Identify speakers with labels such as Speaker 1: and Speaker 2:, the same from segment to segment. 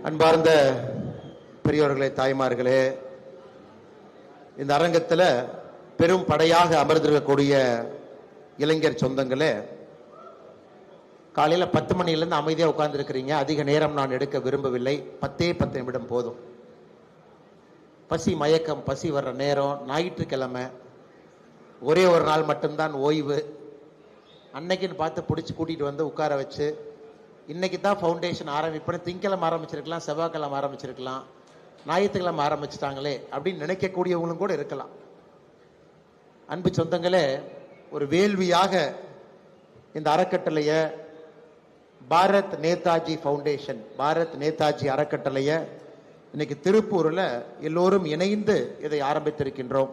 Speaker 1: அன்பார்ந்த பெரியோர்களே, தாய்மார்களே, இந்த அரங்கத்தில் பெரும் படையாக அமர்ந்திருக்கக்கூடிய இளைஞர் சொந்தங்களே, காலையில் 10 மணிலேருந்து அமைதியாக உட்கார்ந்துருக்கிறீங்க. அதிக நேரம் நான் எடுக்க விரும்பவில்லை. 10 நிமிடம் போதும். பசி மயக்கம், பசி வர்ற நேரம். ஞாயிற்றுக்கிழமை ஒரே ஒரு நாள் மட்டும்தான் ஓய்வு. அன்னைக்குன்னு பார்த்து பிடிச்சி கூட்டிகிட்டு வந்து உட்கார வச்சு, இன்னைக்கு தான் ஃபவுண்டேஷன் ஆரம்பிப்பேன், திங்கக்கிழமை ஆரம்பிச்சிருக்கலாம், செவ்வாய்க்கிழமை ஆரம்பிச்சிருக்கலாம், ஞாயிற்றுக்கிழமை ஆரம்பிச்சிட்டாங்களே அப்படின்னு நினைக்கக்கூடியவங்களும் கூட இருக்கலாம். அன்பு சொந்தங்களே, ஒரு வேள்வியாக இந்த அறக்கட்டளைய பாரத் நேதாஜி ஃபவுண்டேஷன், பாரத் நேதாஜி அறக்கட்டளைய இன்னைக்கு திருப்பூரில் எல்லோரும் இணைந்து இதை ஆரம்பித்திருக்கின்றோம்.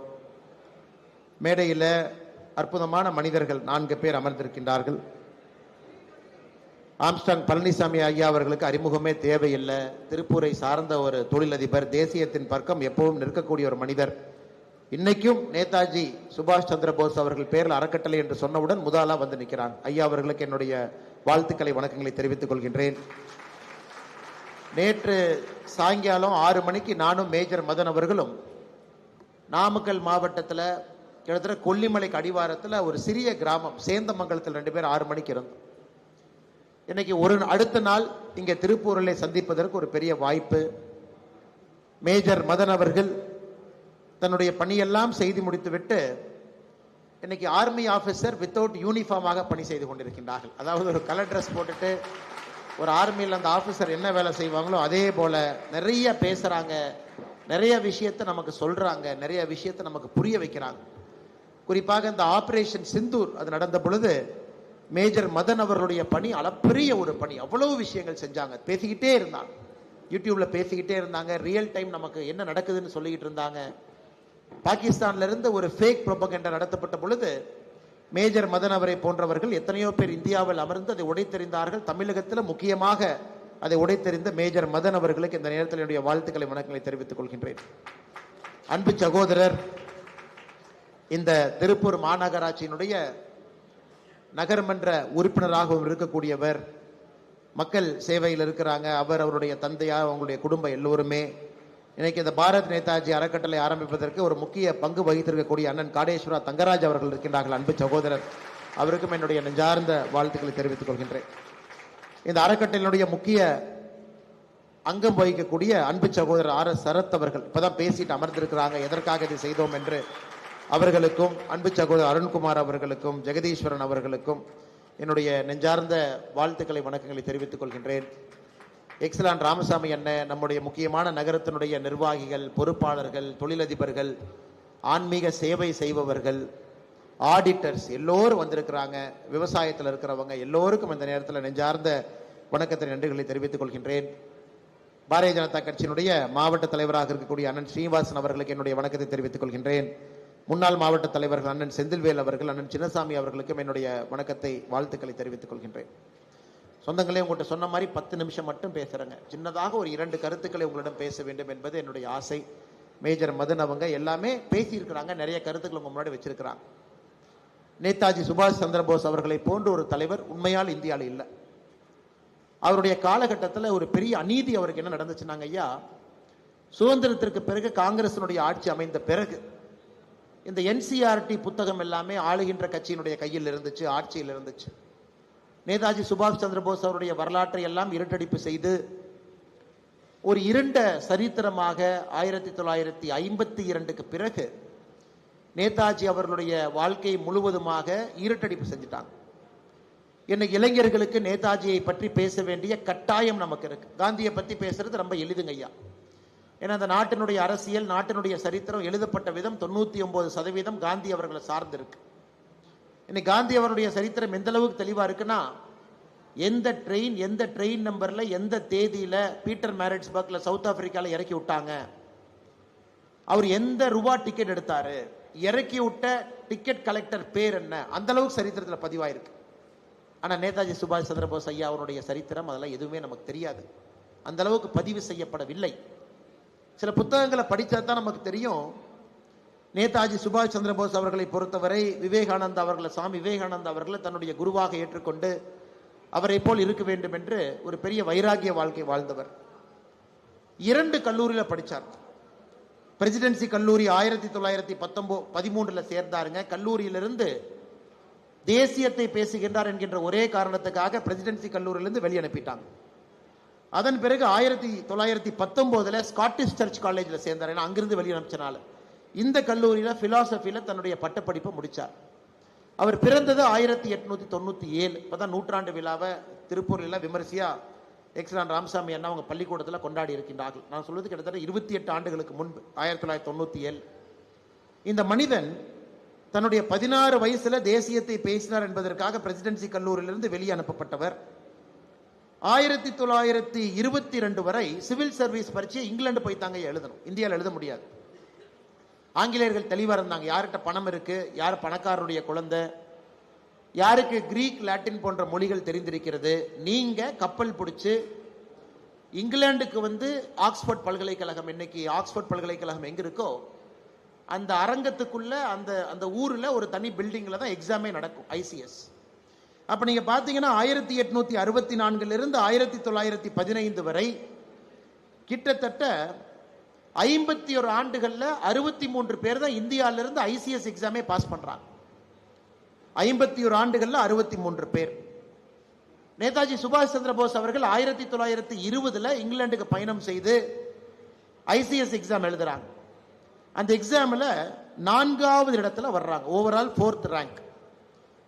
Speaker 1: மேடையில் அற்புதமான மனிதர்கள் 4 பேர் அமர்ந்திருக்கின்றார்கள். ஆம்ஸ்டாங் பழனிசாமி ஐயா அவர்களுக்கு அறிமுகமே தேவையில்லை. திருப்பூரை சார்ந்த ஒரு தொழிலதிபர், தேசியத்தின் பக்கம் எப்பவும் நிற்கக்கூடிய ஒரு மனிதர். இன்னைக்கும் நேதாஜி சுபாஷ் சந்திர போஸ் அவர்கள் பேரில் அறக்கட்டளை என்று சொன்னவுடன் முதலா வந்து நிற்கிறாங்க. ஐயா அவர்களுக்கு என்னுடைய வாழ்த்துக்களை, வணக்கங்களை தெரிவித்துக் கொள்கின்றேன். நேற்று சாயங்காலம் 6 மணிக்கு நானும் மேஜர் மதன் அவர்களும் நாமக்கல் மாவட்டத்தில் கிட்டத்தட்ட கொல்லிமலைக்கு அடிவாரத்தில் ஒரு சிறிய கிராமம் சேந்தமங்கலத்தில் 2 பேர் 6 மணிக்கு இருந்தோம். இன்னைக்கு அடுத்த நாள் இங்கே திருப்பூரில் சந்திப்பதற்கு ஒரு பெரிய வாய்ப்பு. மேஜர் மதன் அவர்கள் தன்னுடைய பணியெல்லாம் செய்து முடித்துவிட்டு இன்னைக்கு ஆர்மி ஆஃபீஸர் வித்தவுட் யூனிஃபார்மாக பணி செய்து கொண்டிருக்கின்றார்கள். அதாவது ஒரு கலர் ட்ரெஸ் போட்டுட்டு ஒரு ஆர்மியில் அந்த ஆஃபீஸர் என்ன வேலை செய்வாங்களோ அதே போல நிறைய பேசுறாங்க, நிறைய விஷயத்தை நமக்கு சொல்றாங்க, நிறைய விஷயத்தை நமக்கு புரிய வைக்கிறாங்க. குறிப்பாக இந்த ஆபரேஷன் சிந்தூர் அது நடந்த பொழுது மேஜர் மதன் அவர்களுடைய பணி அளப்பரிய ஒரு பணி. அவ்வளவு விஷயங்கள் செஞ்சாங்க, பேசிக்கிட்டே இருந்தாங்க, யூடியூப்ல பேசிக்கிட்டே இருந்தாங்க, ரியல் டைம் நமக்கு என்ன நடக்குதுன்னு சொல்லிக்கிட்டு இருந்தாங்க. பாகிஸ்தான்ல இருந்து ஒரு ஃபேக் ப்ரொபகண்டா நடத்தப்பட்ட பொழுது மேஜர் மதன் அவரை போன்றவர்கள் எத்தனையோ பேர் இந்தியாவில் அமர்ந்து அதை உடைத்தெறிந்தார்கள். தமிழகத்தில் முக்கியமாக அதை உடைத்தெறிந்த மேஜர் மதன் அவர்களுக்கு இந்த நேரத்தில் என்னுடைய வாழ்த்துக்களை, வணக்கங்களை தெரிவித்துக் கொள்கின்றேன். அன்பு சகோதரர், இந்த திருப்பூர் மாநகராட்சியினுடைய நகர்மன்ற உறுப்பினராகவும் இருக்கக்கூடியவர், மக்கள் சேவையில் இருக்கிறாங்க. அவருடைய தந்தையார், அவங்களுடைய குடும்பம் எல்லோருமே இன்னைக்கு இந்த பாரத் நேதாஜி அறக்கட்டளை ஆரம்பிப்பதற்கு ஒரு முக்கிய பங்கு வகித்திருக்கக்கூடிய அண்ணன் காடேஸ்வரா தங்கராஜ் அவர்கள் இருக்கின்றார்கள். அன்பு சகோதரர், அவருக்கும் என்னுடைய நெஞ்சார்ந்த வாழ்த்துக்களை தெரிவித்துக் கொள்கின்றேன். இந்த அறக்கட்டளையினுடைய முக்கிய அங்கம் வகிக்கக்கூடிய அன்பு சகோதரர் RS சரத் அவர்கள் இப்பதான் பேசிட்டு அமர்ந்திருக்கிறாங்க, எதற்காக இதை செய்தோம் என்று. அவர்களுக்கும், அன்பு சகோதரர் அருண்குமார் அவர்களுக்கும், ஜெகதீஸ்வரன் அவர்களுக்கும் என்னுடைய நெஞ்சார்ந்த வாழ்த்துக்களை, வணக்கங்களை தெரிவித்துக் கொள்கின்றேன். எக்ஸலான் ராமசாமி அண்ணன், நம்முடைய முக்கியமான நகரத்தினுடைய நிர்வாகிகள், பொறுப்பாளர்கள், தொழிலதிபர்கள், ஆன்மீக சேவை செய்பவர்கள், ஆடிட்டர்ஸ் எல்லோரும் வந்திருக்கிறாங்க. விவசாயத்தில் இருக்கிறவங்க எல்லோருக்கும் இந்த நேரத்தில் நெஞ்சார்ந்த வணக்கத்தை, நன்றிகளை தெரிவித்துக் கொள்கின்றேன். பாரதிய ஜனதா கட்சியினுடைய மாவட்ட தலைவராக இருக்கக்கூடிய அண்ணன் ஸ்ரீனிவாசன் அவர்களுக்கு என்னுடைய வணக்கத்தை தெரிவித்துக் கொள்கின்றேன். முன்னாள் மாவட்ட தலைவர்கள் அண்ணன் செந்தில்வேல் அவர்கள், அண்ணன் சின்னசாமி அவர்களுக்கும் என்னுடைய வணக்கத்தை, வாழ்த்துக்களை தெரிவித்துக் கொள்கின்றேன். சொந்தங்களே, உங்கள்கிட்ட சொன்ன மாதிரி 10 நிமிஷம் மட்டும் பேசுறேங்க. சின்னதாக ஒரு 2 கருத்துக்களை உங்களிடம் பேச வேண்டும் என்பது என்னுடைய ஆசை. மேஜர் மதன் அவங்க எல்லாமே பேசியிருக்கிறாங்க, நிறைய கருத்துக்கள் உங்க முன்னாடி வச்சிருக்கிறாங்க. நேதாஜி சுபாஷ் சந்திர போஸ் அவர்களை போன்ற ஒரு தலைவர் உண்மையால் இந்தியாவில் இல்லை. அவருடைய காலகட்டத்தில் ஒரு பெரிய அநீதி அவருக்கு என்ன நடந்துச்சுன்னாங்க ஐயா, சுதந்திரத்திற்கு பிறகு காங்கிரசினுடைய ஆட்சி அமைந்த பிறகு இந்த NCERT புத்தகம் எல்லாமே ஆளுகின்ற கட்சியினுடைய கையில் இருந்துச்சு, ஆட்சியில் இருந்துச்சு. நேதாஜி சுபாஷ் சந்திர போஸ் அவருடைய வரலாற்றை எல்லாம் இருட்டடிப்பு செய்து ஒரு இருண்ட சரித்திரமாக 1952க்கு பிறகு நேதாஜி அவர்களுடைய வாழ்க்கை முழுவதுமாக இருட்டடிப்பு செஞ்சுட்டாங்க. இன்னைக்கு இளைஞர்களுக்கு நேதாஜியை பற்றி பேச வேண்டிய கட்டாயம் நமக்கு இருக்கு. காந்தியை பற்றி பேசுறது ரொம்ப எளிதுங்க ஐயா. ஏன்னா அந்த நாட்டினுடைய அரசியல், நாட்டினுடைய சரித்திரம் எழுதப்பட்ட விதம் 99% காந்தி அவர்களை சார்ந்து இருக்கு. இன்னைக்கு காந்தி அவருடைய சரித்திரம் எந்த அளவுக்கு தெளிவா இருக்குன்னா, எந்த ட்ரெயின் நம்பர்ல எந்த தேதியில பீட்டர் மேரிட்ஸ்பர்க்ல சவுத் ஆப்பிரிக்கால இறக்கி விட்டாங்க, அவர் எந்த ரூபா டிக்கெட் எடுத்தாரு, இறக்கி விட்ட டிக்கெட் கலெக்டர் பேர் என்ன, அந்த அளவுக்கு சரித்திரத்தில் பதிவாயிருக்கு. ஆனா நேதாஜி சுபாஷ் சந்திர போஸ் ஐயா அவருடைய சரித்திரம் அதெல்லாம் எதுவுமே நமக்கு தெரியாது, அந்த அளவுக்கு பதிவு செய்யப்படவில்லை. சில புத்தகங்களை படித்தா தான் நமக்கு தெரியும். நேதாஜி சுபாஷ் சந்திர போஸ் அவர்களை பொறுத்தவரை விவேகானந்தா அவர்களை, சாமி விவேகானந்தா அவர்களை தன்னுடைய குருவாக ஏற்றுக்கொண்டு அவரை போல் இருக்க வேண்டும் என்று ஒரு பெரிய வைராகிய வாழ்க்கை வாழ்ந்தவர். 2 கல்லூரியில் படித்தார். பிரசிடென்சி கல்லூரி 1913 சேர்ந்தாருங்க. கல்லூரியிலிருந்து தேசியத்தை பேசுகின்றார் என்கின்ற ஒரே காரணத்துக்காக பிரசிடென்சி கல்லூரியிலிருந்து வெளியே அனுப்பிட்டாங்க. அதன் பிறகு 1919 ஸ்காட்டிஷ் சர்ச் காலேஜில் சேர்ந்தார். ஏன்னா அங்கிருந்து வெளியே அனுப்பிச்சனால இந்த கல்லூரியில் பிலாசபியில் தன்னுடைய பட்டப்படிப்பை முடித்தார். அவர் பிறந்தது 1897. இப்போதான் நூற்றாண்டு விழாவை திருப்பூரில் விமரிசையா எக்ஸலன் ராமசாமி அண்ணா அவங்க பள்ளிக்கூடத்தில் கொண்டாடி இருக்கின்றார்கள். நான் சொல்வது கிட்டத்தட்ட 28 ஆண்டுகளுக்கு முன்பு 1997. இந்த மனிதன் தன்னுடைய 16 வயசுல தேசியத்தை பேசினார் என்பதற்காக பிரசிடென்சி கல்லூரியிலிருந்து வெளியே அனுப்பப்பட்டவர். 1922 வரை சிவில் சர்வீஸ் பரீட்சை இங்கிலாந்து போய் தாங்க எழுதணும், இந்தியாவில் எழுத முடியாது. ஆங்கிலேயர்கள் தெளிவாக இருந்தாங்க, யார்கிட்ட பணம் இருக்கு, யார் பணக்காரருடைய குழந்தை, யாருக்கு கிரீக் லாட்டின் போன்ற மொழிகள் தெரிந்திருக்கிறது, நீங்க கப்பல் பிடிச்சு இங்கிலாந்துக்கு வந்து ஆக்ஸ்போர்ட் பல்கலைக்கழகம், இன்னைக்கு ஆக்ஸ்போர்ட் பல்கலைக்கழகம் எங்க இருக்கோ அந்த அரங்கத்துக்குள்ள அந்த ஊர்ல ஒரு தனி பில்டிங்ல தான் எக்ஸாமே நடக்கும், ஐசிஎஸ். அப்ப நீங்க பாத்தீங்கன்னா 1864 இருந்து 1915 வரை கிட்டத்தட்ட 51 ஆண்டுகள்ல 63 பேர் தான் இந்தியாவிலிருந்து ஐசிஎஸ் எக்ஸாமே பாஸ் பண்றாங்க. 51 ஆண்டுகள்ல 63 பேர். நேதாஜி சுபாஷ் சந்திர போஸ் அவர்கள் 1920 இங்கிலாந்துக்கு பயணம் செய்து ஐசிஎஸ் எக்ஸாம் எழுதுறாங்க. அந்த எக்ஸாம்ல 4வது இடத்துல வர்றாங்க. ஓவரால் 4th ரேங்க்,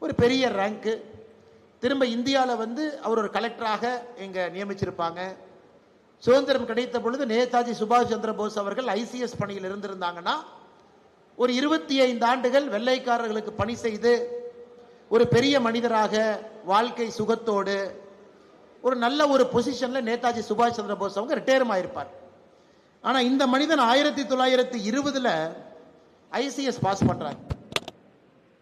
Speaker 1: ஒரு பெரிய ரேங்க். திரும்ப இந்தியாவில் வந்து அவர் ஒரு கலெக்டராக எங்க நியமிச்சிருப்பாங்க. சுதந்திரம் கிடைத்த பொழுது நேதாஜி சுபாஷ் சந்திர போஸ் அவர்கள் ஐசிஎஸ் பணியில் இருந்திருந்தாங்கன்னா ஒரு 25 ஆண்டுகள் வெள்ளைக்காரர்களுக்கு பணி செய்து ஒரு பெரிய மனிதராக வாழ்க்கை சுகத்தோடு ஒரு நல்ல ஒரு பொசிஷன்ல நேதாஜி சுபாஷ் சந்திர போஸ் அவங்க ரிட்டையர் ஆயிருப்பார். ஆனா இந்த மனிதன் 1920 ஐசிஎஸ் பாஸ் பண்றாரு.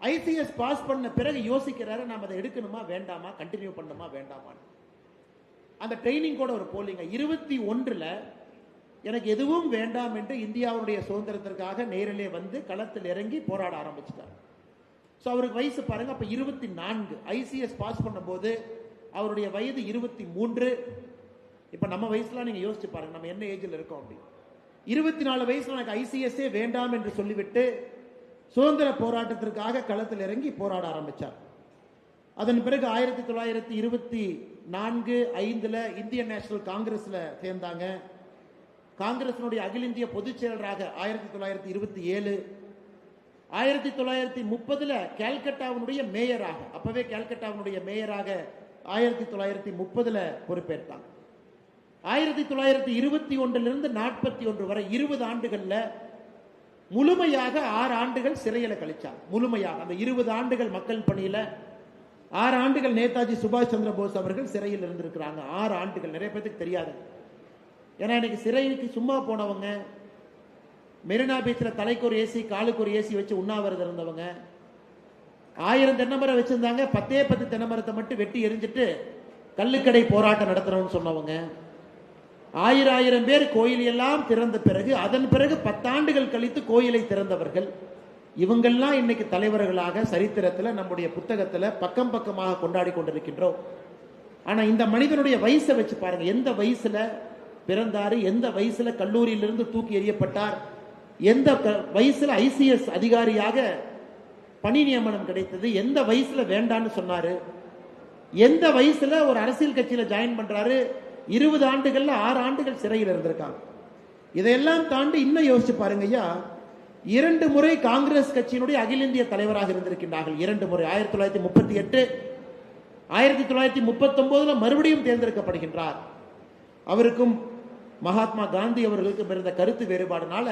Speaker 1: ஐசிஎஸ் பாஸ் பண்ண பிறகு யோசிக்கிறாரு, நாம அதை எடுக்கணுமா வேண்டாமா, கண்டினியூ பண்ணுமா வேண்டாமா. அந்த ட்ரைனிங் கூட ஒரு போலிங்க 21 எனக்கு எதுவும் வேண்டாம் என்று இந்தியாவுடைய சுதந்திரத்திற்காக நேரிலே வந்து களத்தில் இறங்கி போராட ஆரம்பிச்சிட்டார். ஸோ அவருக்கு வயசு பாருங்க, அப்ப 24. ஐசிஎஸ் பாஸ் பண்ணும்போது அவருடைய வயது 23. இப்ப நம்ம வயசுல நீங்க யோசிச்சு பாருங்க, நம்ம என்ன ஏஜ்ல இருக்கோம் அப்படி. 24 வயசுல எனக்கு ஐசிஎஸ்ஏ வேண்டாம் என்று சொல்லிவிட்டு சுதந்திர போராட்டத்திற்காக களத்தில் இறங்கி போராட ஆரம்பிச்சார். அதன் பிறகு 1924-5 இந்தியன் நேஷனல் காங்கிரஸ்ல சேர்ந்தாங்க. காங்கிரசினுடைய அகில இந்திய பொதுச் செயலராக 1927. 1930 கால்கட்டாவினுடைய மேயராக, அப்பவே கால்கட்டாவினுடைய மேயராக 1930 பொறுப்பேற்றாங்க. 1921 41 வரை 20 ஆண்டுகள்ல முழுமையாக 6 ஆண்டுகள் சிறையில கழிச்சார். முழுமையாக அந்த 20 ஆண்டுகள் மக்கள் பணியில 6 ஆண்டுகள் நேதாஜி சுபாஷ் சந்திர போஸ் அவர்கள் சிறையில் இருந்திருக்கிறாங்க. 6 ஆண்டுகள் நிறைய பேருக்கு தெரியாது. ஏன்னா இன்னைக்கு சிறைக்கு சும்மா போனவங்க, மெரினா பீச்சில் தலைக்கு ஒரு ஏசி காலுக்கு ஒரு ஏசி வச்சு உண்ணாவிரதம் இருந்தவங்க, 1000 தென்னைமரம் வச்சிருந்தாங்க, 10 தென்னைமரத்தை மட்டும் வெட்டி எரிஞ்சிட்டு கள்ளுக்கடை போராட்டம் நடத்துறோம்னு சொன்னவங்க, 1000 பேர் கோயில் எல்லாம் திறந்த பிறகு அதன் பிறகு 10 ஆண்டுகள் கழித்து கோயிலை திறந்தவர்கள், இவங்கெல்லாம் இன்னைக்கு தலைவர்களாக சரித்திரத்தில் நம்முடைய புத்தகத்தில் பக்கம் பக்கமாக கொண்டாடி கொண்டிருக்கின்றோம். ஆனா இந்த மனிதனுடைய வயசை வச்சு பாருங்க, எந்த வயசுல பிறந்தாரு, எந்த வயசுல கல்லூரியிலிருந்து தூக்கி எறியப்பட்டார், எந்த வயசுல ஐசிஎஸ் அதிகாரியாக பணி நியமனம் கிடைத்தது, எந்த வயசுல வேண்டான்னு சொன்னாரு, எந்த வயசுல ஒரு அரசியல் கட்சியில ஜாயின் பண்றாரு, 20 ஆண்டுகள்ல 6 ஆண்டுகள் சிறையில் இருந்திருக்காங்க. இதையெல்லாம் தாண்டி இன்னும் யோசிச்சு பாருங்க ஐயா, 2 முறை காங்கிரஸ் கட்சியினுடைய அகில இந்திய தலைவராக இருந்திருக்கின்றார்கள். 2 முறை 1938, 1939 மறுபடியும் தேர்ந்தெடுக்கப்படுகின்றார். அவருக்கும் மகாத்மா காந்தி அவர்களுக்கும் இருந்த கருத்து வேறுபாடுனால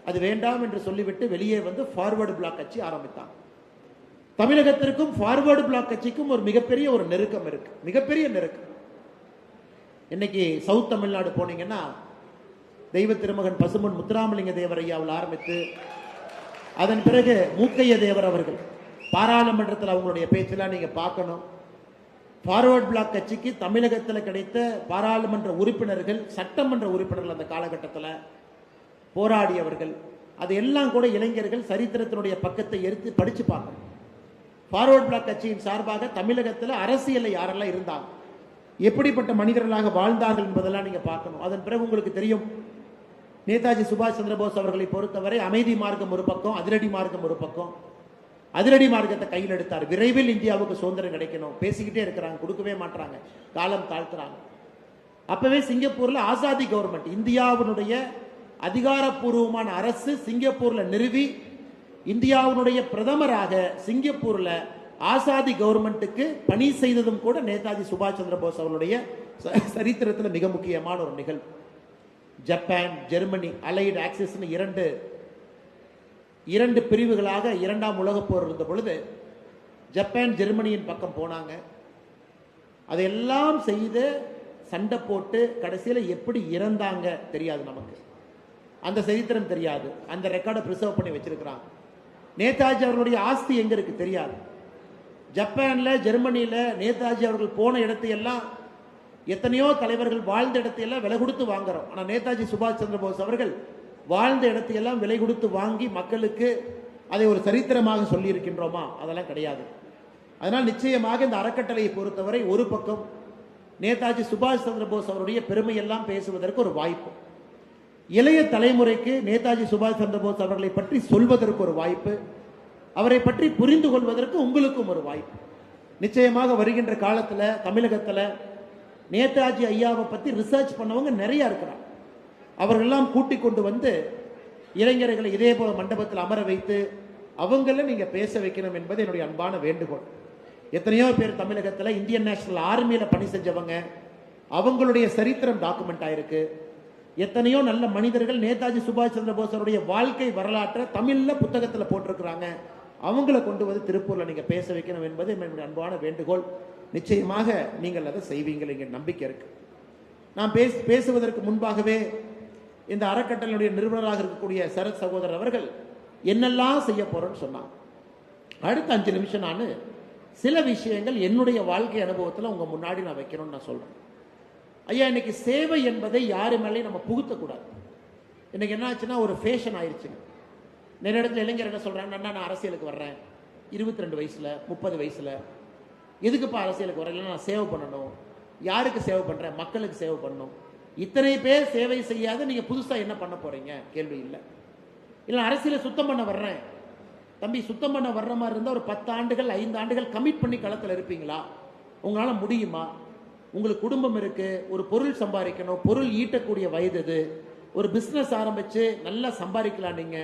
Speaker 1: அது வேண்டாம் என்று சொல்லிவிட்டு வெளியே வந்து ஃபார்வர்டு பிளாக் கட்சி ஆரம்பித்தார். தமிழகத்திற்கும் ஃபார்வர்டு பிளாக் கட்சிக்கும் ஒரு மிகப்பெரிய ஒரு நெருக்கம் இருக்கு, மிகப்பெரிய நெருக்கம். இன்னைக்கு சவுத் தமிழ்நாடு போனீங்கன்னா தெய்வ திருமகன் பசும்பொன் முத்துராமலிங்க தேவர் ஐயாவில் ஆரம்பித்து அதன் பிறகு மூக்கைய தேவர் அவர்கள் பாராளுமன்றத்தில் அவங்களுடைய பேச்செல்லாம் நீங்க பார்க்கணும். ஃபார்வர்ட் பிளாக் கட்சிக்கு தமிழகத்தில் கிடைத்த பாராளுமன்ற உறுப்பினர்கள், சட்டமன்ற உறுப்பினர்கள் அந்த காலகட்டத்தில் போராடியவர்கள், அது எல்லாம் கூட இளைஞர்கள் சரித்திரத்தினுடைய பக்கத்தை எடுத்து படிச்சு பார்க்கணும். ஃபார்வர்ட் பிளாக் கட்சியின் சார்பாக தமிழகத்தில் அரசியலில் யாரெல்லாம் இருந்தாங்க, எப்படிப்பட்ட மனிதர்களாக வாழ்ந்தார்கள் என்பதெல்லாம் நீங்க பார்க்கணும். அதன் பிறகு உங்களுக்கு தெரியும், நேதாஜி சுபாஷ் சந்திரபோஸ் அவர்களை பொறுத்தவரை அமைதி மார்க்கம் ஒரு பக்கம், அதிரடி மார்க்கம் ஒரு பக்கம். அதிரடி மார்க்கத்தை கையில் எடுத்தார். விரைவில் இந்தியாவுக்கு சுதந்திரம் கிடைக்கணும், பேசிக்கிட்டே இருக்கிறாங்க, கொடுக்கவே மாட்டாங்க, காலம் தாழ்த்துறாங்க. அப்பவே சிங்கப்பூர்ல ஆசாதி கவர்மெண்ட், இந்தியாவினுடைய அதிகாரப்பூர்வமான அரசு சிங்கப்பூர்ல நிறுவி இந்தியாவினுடைய பிரதமராக சிங்கப்பூர்ல ஆசாதி கவர்மெண்ட்டுக்கு பணி செய்ததும் கூட நேதாஜி சுபாஷ் சந்திரபோஸ் அவர்களுடைய சரித்திரத்தில் மிக முக்கியமான ஒரு நிகழ்வு. ஜப்பான், ஜெர்மனி அலைடு ஆக்சிஸ் இரண்டு பிரிவுகளாக இரண்டாம் உலகப் போர் இருந்த பொழுது ஜப்பான் ஜெர்மனியின் பக்கம் போனாங்க. அதையெல்லாம் செய்து சண்டை போட்டு கடைசியில் எப்படி இறந்தாங்க தெரியாது, நமக்கு அந்த சரித்திரம் தெரியாது. அந்த ரெக்கார்டை பிரிசர்வ் பண்ணி வச்சிருக்கிறாங்க. நேதாஜி அவர்களுடைய ஆஸ்தி எங்க இருக்கு தெரியாது. ஜப்பான்ல, ஜெர்மனியில நேதாஜி அவர்கள் போன இடத்தையெல்லாம், எத்தனையோ தலைவர்கள் வாழ்ந்த இடத்தையெல்லாம் விலை கொடுத்து வாங்குறோம். ஆனால் நேதாஜி சுபாஷ் சந்திரபோஸ் அவர்கள் வாழ்ந்த இடத்தையெல்லாம் விலை கொடுத்து வாங்கி மக்களுக்கு அதை ஒரு சரித்திரமாக சொல்லி இருக்கின்றோமா? அதெல்லாம் கிடையாது. அதனால் நிச்சயமாக இந்த அறக்கட்டளையை பொறுத்தவரை ஒரு பக்கம் நேதாஜி சுபாஷ் சந்திரபோஸ் அவருடைய பெருமையெல்லாம் பேசுவதற்கு ஒரு வாய்ப்பு, இளைய தலைமுறைக்கு நேதாஜி சுபாஷ் சந்திரபோஸ் அவர்களை பற்றி சொல்வதற்கு ஒரு வாய்ப்பு, அவரை பற்றி புரிந்து கொள்வதற்கு உங்களுக்கும் ஒரு வாய்ப்பு. நிச்சயமாக வருகின்ற காலத்தில் தமிழகத்தில் நேதாஜி ஐயாவை பற்றி ரிசர்ச் பண்ணவங்க நிறைய இருக்கிறாங்க. அவர்களெல்லாம் கூட்டிக் கொண்டு வந்து இளைஞர்களை இதே போல மண்டபத்தில் அமர வைத்து அவங்கள நீங்க பேச வைக்கணும் என்பது என்னுடைய அன்பான வேண்டுகோள். எத்தனையோ பேர் தமிழகத்தில் இந்தியன் நேஷனல் ஆர்மியில பணி செஞ்சவங்க, அவங்களுடைய சரித்திரம் டாக்குமெண்ட் ஆயிருக்கு. எத்தனையோ நல்ல மனிதர்கள் நேதாஜி சுபாஷ் சந்திரபோஸ் அவருடைய வாழ்க்கை வரலாற்றை தமிழ்ல புத்தகத்தில் போட்டிருக்கிறாங்க. அவங்கள கொண்டு வந்து திருப்பூர்ல நீங்க பேச வைக்கணும் என்பது என்னுடைய அன்பான வேண்டுகோள். நிச்சயமாக நீங்கள் அதை செய்வீங்கள் என்கிற நம்பிக்கை இருக்கு. நான் பேசுவதற்கு முன்பாகவே இந்த அறக்கட்டளையுடைய நிறுவனராக இருக்கக்கூடிய சரத் சகோதரர் அவர்கள் என்னெல்லாம் செய்ய போறோம்னு சொன்னாங்க. அடுத்த 5 நிமிஷம் நான் சில விஷயங்கள் என்னுடைய வாழ்க்கை அனுபவத்தில் உங்க முன்னாடி நான் வைக்கணும்னு நான் சொல்றேன். ஐயா, இன்னைக்கு சேவை என்பதை யாரு மேலேயும் நம்ம புகுத்தக்கூடாது. இன்னைக்கு என்ன ஆச்சுன்னா ஒரு ஃபேஷன் ஆயிடுச்சுங்க. நிறைய இடத்துல இளைஞர் என்ன சொல்றாங்க, நான் அரசியலுக்கு வர்றேன் 22 வயசுல 30 வயசுல, எதுக்குப்பா அரசியலுக்கு வரல, நான் சேவை பண்ணணும். யாருக்கு சேவை பண்றேன்? மக்களுக்கு சேவை பண்ணணும். இத்தனை பேர் சேவை செய்யாத நீங்க புதுசா என்ன பண்ண போறீங்க? கேள்வி இல்லை. இல்லை அரசியலை சுத்தம் பண்ண வர்றேன். தம்பி, சுத்தம் பண்ண வர்ற மாதிரி இருந்தால் ஒரு 10 ஆண்டுகள் 5 ஆண்டுகள் கமிட் பண்ணி களத்தில் இருப்பீங்களா? உங்களால முடியுமா? உங்களுக்கு குடும்பம் இருக்கு, ஒரு பொருள் சம்பாதிக்கணும், பொருள் ஈட்டக்கூடிய வயது இது, ஒரு பிசினஸ் ஆரம்பிச்சு நல்லா சம்பாதிக்கலாம். நீங்க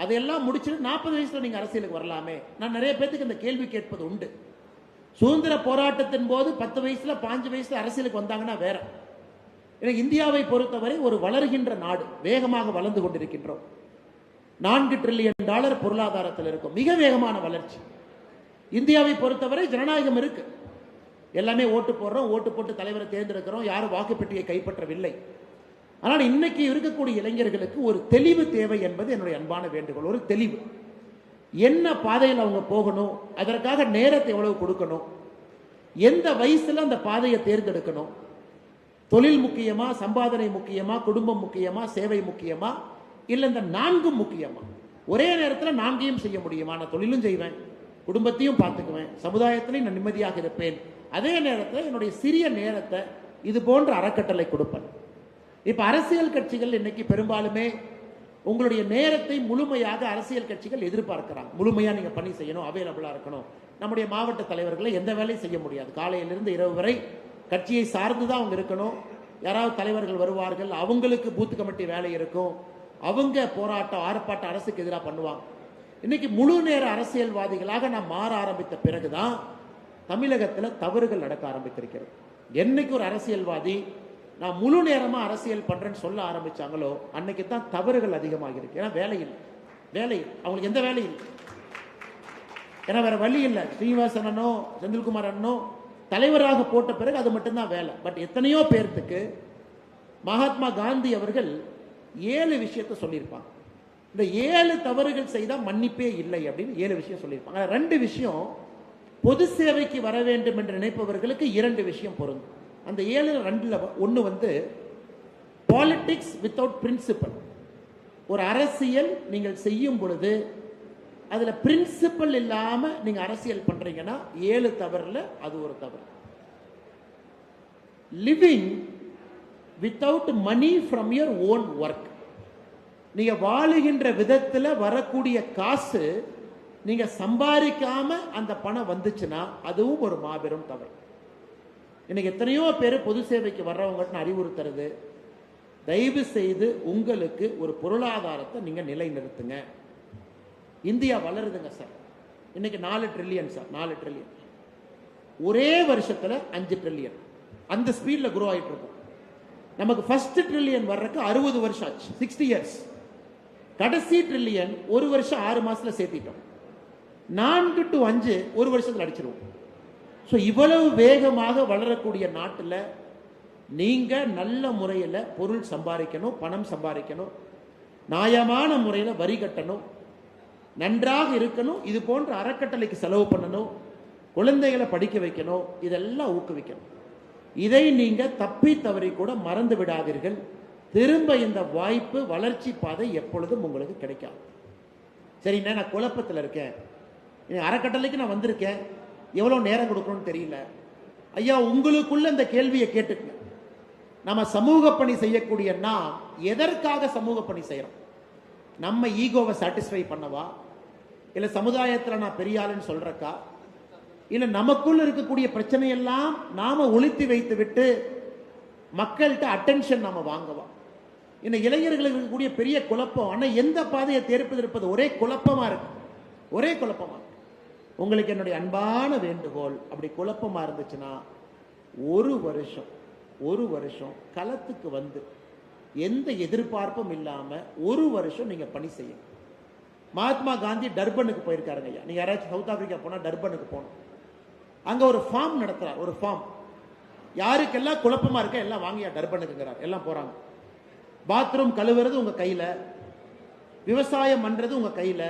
Speaker 1: அதையெல்லாம் முடிச்சுட்டு 40 வயசுல நீங்க அரசியலுக்கு வரலாமே. நான் நிறைய பேருக்கு இந்த கேள்வி கேட்பது உண்டு. சுதந்திர போராட்டத்தின் போது 10 வயசுல 5 வயசுல அரசியலுக்கு வந்தாங்கன்னா வேற. இந்தியாவை பொறுத்தவரை ஒரு வளர்கின்ற நாடு, வேகமாக வளர்ந்து கொண்டிருக்கின்றோம். $4 டிரில்லியன் பொருளாதாரத்தில் இருக்கும், மிக வேகமான வளர்ச்சி. இந்தியாவை பொறுத்தவரை ஜனநாயகம் இருக்கு, எல்லாமே ஓட்டு போடுறோம், ஓட்டு போட்டு தலைவரை தேர்ந்தெடுக்கிறோம், யாரும் வாக்குப்பெட்டியை கைப்பற்றவில்லை. ஆனால் இன்னைக்கு இருக்கக்கூடிய இளைஞர்களுக்கு ஒரு தெளிவு தேவை என்பது என்னுடைய அன்பான வேண்டுகோள். ஒரு தெளிவு, என்ன பாதையில் அவங்க போகணும், அதற்காக நேரத்தை எவ்வளவு கொடுக்கணும், எந்த வயசுல அந்த பாதையை தேர்ந்தெடுக்கணும், தொழில் முக்கியமா, சம்பாதனை முக்கியமா, குடும்பம் முக்கியமா, சேவை முக்கியமா, இல்லை இந்த 4ம் முக்கியமா? ஒரே நேரத்தில் 4ஐயும் செய்ய முடியுமா? நான் தொழிலும் செய்வேன், குடும்பத்தையும் பார்த்துக்குவேன், சமுதாயத்திலையும் நான் நிம்மதியாக இருப்பேன், அதே நேரத்தில் என்னுடைய சிறிய நேரத்தை இது போன்ற அறக்கட்டளை கொடுப்பேன். இப்ப அரசியல் கட்சிகள் இன்னைக்கு பெரும்பாலுமே உங்களுடைய நேரத்தை முழுமையாக அரசியல் கட்சிகள் எதிர்பார்க்கிறாங்க. முழுமையா நீங்க பணி செய்யணும், அவைலபிளா இருக்கணும். நம்முடைய மாவட்ட தலைவர்களை எந்த வேலையும் செய்ய முடியாது. காலையிலிருந்து இரவு வரை கட்சியை சார்ந்துதான் அவங்க இருக்கணும். யாராவது தலைவர்கள் வருவார்கள், அவங்களுக்கு பூத் கமிட்டி வேலை இருக்கும், அவங்க போராட்டம் ஆர்ப்பாட்டம் அரசுக்கு எதிராக பண்ணுவாங்க. இன்னைக்கு முழு நேர அரசியல்வாதிகளாக நாம் மாற ஆரம்பித்த பிறகுதான் தமிழகத்தில் தவறுகள் நடக்க ஆரம்பித்திருக்கிறது. என்னைக்கு ஒரு அரசியல்வாதி நான் முழு நேரமா அரசியல் பண்றேன்னு சொல்ல ஆரம்பிச்சாங்களோ அன்னைக்கு தான் தவறுகள் அதிகமாக இருக்கு. ஏன்னா வேலை அவங்களுக்கு எந்த வேலையும் இல்லை. ஏன்னா வேற வழி இல்லை. ஸ்ரீனிவாசன் அண்ணனோ செந்தில்குமார் அண்ணனோ தலைவராக போட்ட பிறகு அது மட்டும்தான் வேலை. பட் எத்தனையோ பேர்த்துக்கு மகாத்மா காந்தி அவர்கள் 7 விஷயத்தை சொல்லியிருப்பாங்க. இந்த 7 தவறுகள் செய்தால் மன்னிப்பே இல்லை அப்படின்னு 7 விஷயம் சொல்லியிருப்பாங்க. 2 விஷயம் பொது சேவைக்கு வர வேண்டும் என்று நினைப்பவர்களுக்கு 2 விஷயம் பொருந்தும். அந்த 7-2 ஒன்று பாலிடிக்ஸ் வித்தவுட் பிரின்சிபல். ஒரு அரசியல் நீங்கள் செய்யும் பொழுது அதுல பிரின்சிபல் இல்லாம நீங்க அரசியல் பண்றீங்கன்னா 7 தவறுல அது ஒரு தவறு. Living without money from your own work. நீங்க வாழுகின்ற விதத்தில் வரக்கூடிய காசு நீங்க சம்பாதிக்காம அந்த பணம் வந்துச்சுன்னா அதுவும் ஒரு மாபெரும் தவறு. இன்னைக்கு எத்தனையோ பேர் பொது சேவைக்கு வர்றவங்கன்னு அறிவுறுத்துறது, தயவு செய்து உங்களுக்கு ஒரு பொருளாதாரத்தை நீங்க நிலைநிறுத்துங்க. India வளருதுங்க sir. இன்னைக்கு 4 ட்ரில்லியன் சார், 4 ட்ரில்லியன். ஒரே வருஷத்துல 5 ட்ரில்லியன் அந்த ஸ்பீட்ல குரோ ஆயிட்டு இருக்கும். நமக்கு ஃபர்ஸ்ட் ட்ரில்லியன் வர்றதுக்கு 60 வருஷம் ஆச்சு, 60 இயர்ஸ். கடைசி ட்ரில்லியன் ஒரு வருஷம் 6 மாசத்துல சேர்த்திட்டோம். 4 to 5 ஒரு வருஷத்துல அடிச்சிருவோம். ஸோ இவ்வளவு வேகமாக வளரக்கூடிய நாட்டில் நீங்க நல்ல முறையில் பொருள் சம்பாதிக்கணும், பணம் சம்பாதிக்கணும், நியாயமான முறையில் வரி கட்டணும், நன்றாக இருக்கணும், இது போன்ற அறக்கட்டளைக்கு செலவு பண்ணணும், குழந்தைகளை படிக்க வைக்கணும், இதெல்லாம் ஊக்குவிக்கணும். இதை நீங்க தப்பி தவறி கூட மறந்து விடாதீர்கள். திரும்ப இந்த வாய்ப்பு, வளர்ச்சி பாதை எப்பொழுதும் உங்களுக்கு கிடைக்காது. சரிண்ணா, நான் குழப்பத்தில் இருக்கேன், அறக்கட்டளைக்கு நான் வந்திருக்கேன், எவ்வளவு நேரம் கொடுக்கணும்னு தெரியல. ஐயா, உங்களுக்குள்ள இந்த கேள்வியை கேட்டுக்கங்க. நம்ம சமூக பணி செய்யக்கூடிய நாம் எதற்காக சமூக பணி செய்யறோம்? நம்ம ஈகோவை சாட்டிஸ்ஃபை பண்ணவா, இல்ல சமுதாயத்தில் நான் பெரிய ஆளுன்னு சொல்றக்கா, இல்ல நமக்குள்ள இருக்கக்கூடிய பிரச்சனையெல்லாம் நாம ஒழித்து வைத்து விட்டு மக்கள்கிட்ட அட்டென்ஷன் நாம வாங்கவா? இந்த இளைஞர்களுக்கு இருக்கக்கூடிய பெரிய குழப்பம். ஆனா எந்த பாதையை தேர்ப்பது ஒரே குழப்பமா இருக்கு, ஒரே குழப்பமா. உங்களுக்கு என்னுடைய அன்பான வேண்டுகோள், அப்படி குழப்பமா இருந்துச்சுன்னா ஒரு வருஷம் களத்துக்கு வந்து எந்த எதிர்பார்ப்பும் இல்லாம ஒரு வருஷம் நீங்க பணி செய்யும். மகாத்மா காந்தி டர்பனுக்கு போயிருக்காருங்க ஐயா. நீங்க யாராச்சும் சவுத் ஆப்பிரிக்கா போனா டர்பனுக்கு போகணும். அங்க ஒரு ஃபார்ம் நடத்துறார். ஒரு ஃபார்ம், யாருக்கெல்லாம் குழப்பமா இருக்க எல்லாம் வாங்கியா டர்பனுக்குங்கிறார். எல்லாம் போறாங்க. பாத்ரூம் கழுவுறது உங்க கையில, விவசாயம் பண்றது உங்க கையில,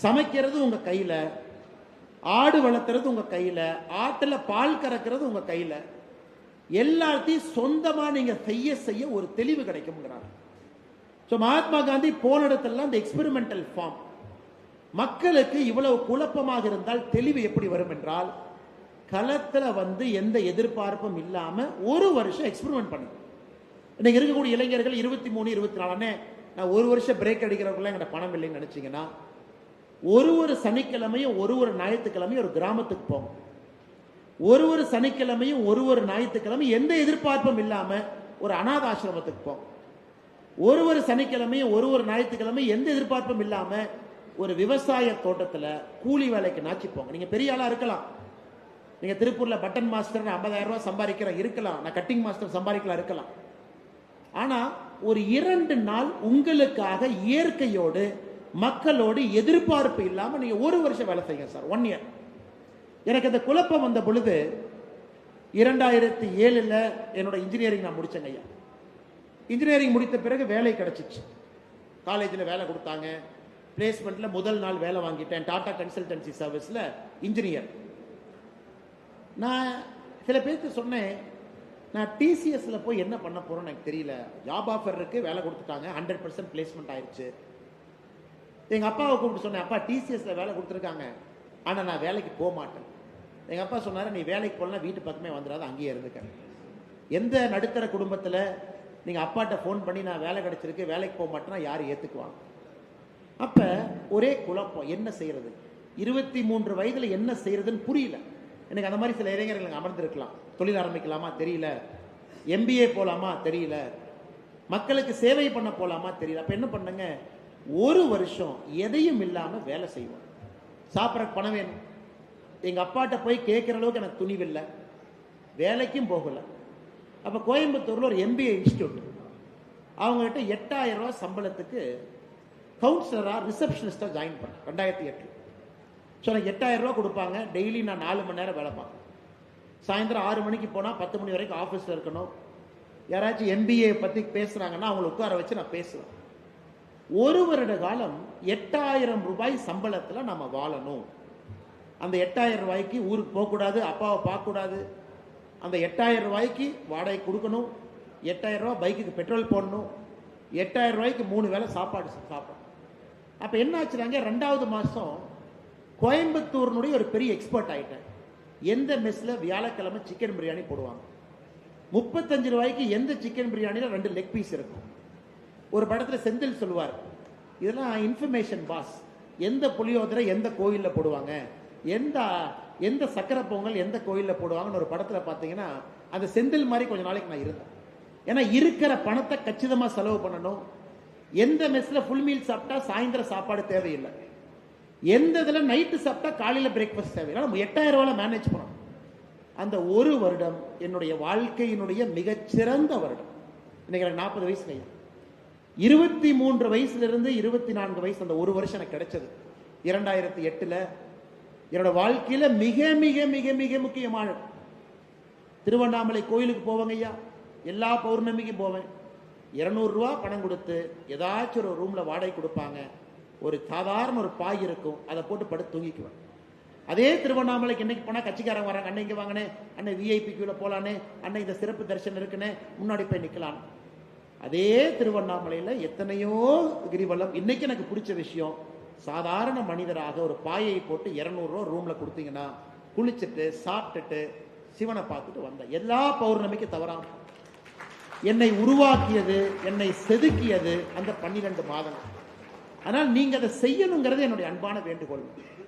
Speaker 1: சமைக்கிறது உங்க கையில, ஆடு வளர்த்துறது உங்க கையில, ஆட்டுல பால் கறக்கிறது உங்க கையில, எல்லாத்தையும் சொந்தமா நீங்க செய்ய ஒரு தெளிவு கிடைக்கும்ங்கிறார். மகாத்மா காந்தி போன இடத்துல அந்த எக்ஸ்பெரிமெண்டல் ஃபார்ம். மக்களுக்கு இவ்வளவு குழப்பமாக இருந்தால் தெளிவு எப்படி வரும் என்றால், களத்துல வந்து எந்த எதிர்பார்ப்பும் இல்லாம ஒரு வருஷம் எக்ஸ்பெரிமெண்ட் பண்ணுங்க. இன்னைக்கு இருக்கக்கூடிய இளைஞர்கள் 23, 24 நான் ஒரு வருஷம் பிரேக் அடிக்கிறவங்க எங்கிட்ட பணம் இல்லைன்னு நினைச்சீங்கன்னா, ஒரு சனிக்கிழமையும் ஒரு ஞாயிற்றுக்கிழமையும் ஒரு கிராமத்துக்கு போங்க. ஒரு சனிக்கிழமையும் ஒரு ஞாயிற்றுக்கிழமையும் எந்த எதிர்பார்ப்பும் இல்லாம ஒரு அநாத ஆசிரமத்துக்கு போங்க. ஒரு சனிக்கிழமையும் ஒரு ஞாயிற்றுக்கிழமை எந்த எதிர்பார்ப்பும் இல்லாம ஒரு விவசாய தோட்டத்துல கூலி வேலைக்கு நாச்சி போங்க. நீங்க பெரிய ஆளா இருக்கலாம், நீங்க திருப்பூர்ல பட்டன் மாஸ்டர் 50,000 ரூபாய் சம்பாதிக்கிற இருக்கலாம், நான் கட்டிங் மாஸ்டர் சம்பாதிக்கலாம் இருக்கலாம். ஆனா ஒரு 2 நாள் உங்களுக்காக இயற்கையோடு மக்களோடு எதிர்பார்ப்பு இல்லாம நீங்க ஒரு வருஷம் வேலை செய்யுங்க சார். 1 இயர். எனக்கு அந்த குழப்பம் வந்த பொழுது 2007 என்னோட இன்ஜினியரிங் நான் முடிச்சேங்க ஐயா. இன்ஜினியரிங் முடித்த பிறகு வேலை கிடைச்சிச்சு. காலேஜில் வேலை கொடுத்தாங்க. பிளேஸ்மெண்ட்ல முதல் நாள் வேலை வாங்கிட்டேன். டாடா கன்சல்டன்சி சர்வீஸ்ல இன்ஜினியர். நான் சில பேருக்கு சொன்னேன், நான் டிசிஎஸ்ல போய் என்ன பண்ண போறேன்னு எனக்கு தெரியல. ஜாப் ஆஃபர் இருக்கு, வேலை கொடுத்துட்டாங்க, 100% பிளேஸ்மெண்ட் ஆயிடுச்சு. எங்க அப்பாவை கூப்பிட்டு சொன்னேன், அப்பா டிசிஎஸ்ல வேலை கொடுத்துருக்காங்க, ஆனா நான் வேலைக்கு போக மாட்டேன். எங்க அப்பா சொன்னாரு, நீ வேலைக்கு போகலாம், வீட்டு பக்கமே வந்துடாது, அங்கேயே இருந்துக்க. எந்த நடுத்தர குடும்பத்துல நீங்க அப்பாட்ட போன் பண்ணி நான் வேலை கிடைச்சிருக்கு வேலைக்கு போக மாட்டேன்னா யாரு ஏத்துக்குவாங்க? அப்ப ஒரே குழப்பம், என்ன செய்யறது? 23 வயதுல என்ன செய்யறதுன்னு புரியல எனக்கு. அந்த மாதிரி சில இளைஞர்கள் அமர்ந்திருக்கலாம். தொழில் ஆரம்பிக்கலாமா தெரியல, MBA போலாமா தெரியல, மக்களுக்கு சேவை பண்ண போலாமா தெரியல. அப்ப என்ன பண்ணுங்க, ஒரு வருஷம் எதையும் இல்லாம வேலை செய்வோம். சாப்பிட்ற பணம் வேணும். எங்க அப்பாட்ட போய் கேட்கிற அளவுக்கு எனக்கு துணிவில்லை, வேலைக்கும் போகல. அப்ப கோயம்புத்தூர்ல ஒரு MBA இன்ஸ்டியூட், அவங்க கிட்ட 8,000 ரூபாய் சம்பளத்துக்கு கவுன்சிலரா ரிசப்ஷனிஸ்டா ஜாயின் பண்ண 2008. ஸோ எனக்கு 8,000 ரூபாய் கொடுப்பாங்க. டெய்லி நான் 4 மணி நேரம் வேலை பார்ப்பேன். சாயந்தரம் 6 மணிக்கு போனா 10 மணி வரைக்கும் ஆஃபீஸ்ல இருக்கணும். யாராச்சும் MBA பத்தி பேசுறாங்கன்னா அவங்களை உட்கார வச்சு நான் பேசுவேன். 1 வருட காலம் 8,000 ரூபாய் சம்பளத்துல நம்ம வாழணும். அந்த 8,000 ரூபாய்க்கு ஊருக்கு போகக்கூடாது, அப்பாவை பார்க்கக்கூடாது. அந்த 8,000 ரூபாய்க்கு வாடகை கொடுக்கணும், 8,000 ரூபாய் பைக்குக்கு பெட்ரோல் போடணும், 8,000 ரூபாய்க்கு 3 வேளை சாப்பாடு சாப்பிடணும். அப்ப என்ன ஆச்சுனாங்க, 2வது மாசம் கோயம்புத்தூர்னுடைய ஒரு பெரிய எக்ஸ்பர்ட் ஆயிட்டேன். எந்த மெஸ்ல வியாழக்கிழமை சிக்கன் பிரியாணி போடுவாங்க, 35 ரூபாய்க்கு எந்த சிக்கன் பிரியாணியில 2 லெக் பீஸ் இருக்கும். ஒரு படத்துல செந்தில் சொல்லுவார், இதெல்லாம் இன்ஃபர்மேஷன் பாஸ், எந்த புளியோதரை எந்த கோயில்ல போடுவாங்க, எந்த சக்கரை பொங்கல் எந்த கோயில்ல போடுவாங்கன்னு ஒரு படத்துல பாத்தீங்கன்னா அந்த செந்தில் மாதிரி கொஞ்ச நாளைக்கு நான் இருந்தேன். ஏன்னா இருக்கிற பணத்தை கச்சிதமா செலவு பண்ணணும். எந்த மெஸ்ல ஃபுல் மீல் சாப்பிட்டா சாயந்தர சாப்பாடு தேவையில்லை, எந்த இதுல நைட்டு சாப்பிட்டா காலையில பிரேக்ஃபாஸ்ட் தேவையில்லை. நம்ம 8000 ரூபாய் மேனேஜ் பண்ணணும். அந்த ஒரு வருடம் என்னுடைய வாழ்க்கையினுடைய மிகச்சிறந்த வருடம். இன்னைக்கு எனக்கு 40 வயசு கையில், 23 வயசுல இருந்து 24 வயசு அந்த ஒரு வருஷம் எனக்கு கிடைச்சது. 2008 என்னோட வாழ்க்கையில மிக மிக மிக மிக முக்கியமான திருவண்ணாமலை கோயிலுக்கு போவாங்க ஐயா, எல்லா பௌர்ணமிக்கும் போவேன். 200 ரூபா பணம் கொடுத்து ஏதாச்சும் ஒரு ரூம்ல வாடகை கொடுப்பாங்க, ஒரு சாதாரண ஒரு பாய் இருக்கும், அதை போட்டு படுத்து தூங்கிக்குவேன். அதே திருவண்ணாமலைக்கு என்னைக்கு போனா கட்சிக்காரங்க வராங்க, அன்னை இங்க வாங்கினே, அன்னை விஐபி கியூல போலானே, அன்னை இந்த சிறப்பு தரிசனம் இருக்குன்னு முன்னாடி போய் நிக்கலாம். அதே திருவண்ணாமலையில எத்தனையோ கிரிவலம். இன்னைக்கு எனக்கு பிடிச்ச விஷயம், சாதாரண மனிதராக ஒரு பாயை போட்டு 200 ரூபா ரூம்ல கொடுத்தீங்கன்னா குளிச்சுட்டு சாப்பிட்டுட்டு சிவனை பார்த்துட்டு வந்தேன். எல்லா பௌர்ணமிக்கு தவறாம. என்னை உருவாக்கியது, என்னை செதுக்கியது அந்த 12 மாதங்கள். ஆனால் நீங்க அதை செய்யணுங்கிறது என்னுடைய அன்பான வேண்டுகோள்.